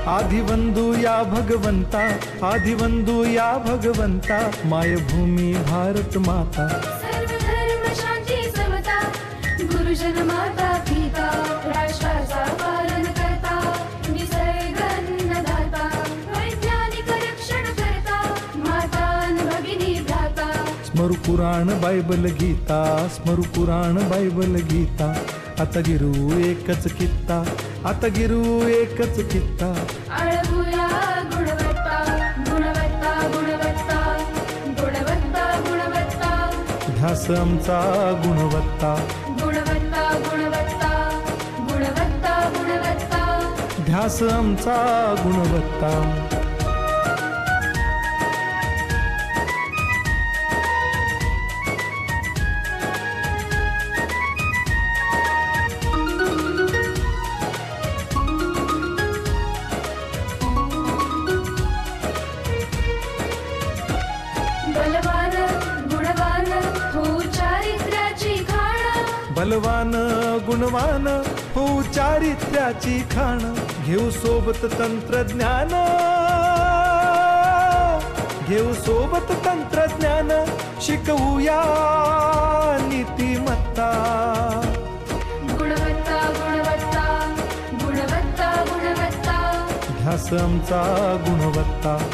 आदिवंदू या भगवंता, आदिवंदू या भगवंता, मायभूमी भारत माता. सर्व धर्म शांती समता, गुरुजन माता पिता, राष्ट्राचा पालन करता, निसर्ग अन्नदाता, वैज्ञानिक रक्षण करता, माता अन भगिनी भ्राता. स्मरू पुराण बायबल गीता, स्मरू पुराण बायबल गीता. आता गिरू एकच कित्ता, आता गिरू एकच कित्ता. अळगुया गुणवत्ता, गुणवत्ता, गुणवत्ता, गुणवत्ता, गुणवत्ता. ध्यास आमचा गुणवत्ता, गुणवत्ता, गुणवत्ता, गुणवत्ता, गुणवत्ता. ध्यास आमचा गुणवत्ता. बलवान गुणवान हो चारित्र्याची खाण. बलवान गुणवान हो चारित्र्याची खाण. घेऊ सोबत तंत्रज्ञान, घेऊ सोबत तंत्रज्ञान. शिकवूया नीतिमत्ता. गुणवत्ता, गुणवत्ता, गुणवत्ता, गुणवत्ता. ध्यास आमचा गुणवत्ता.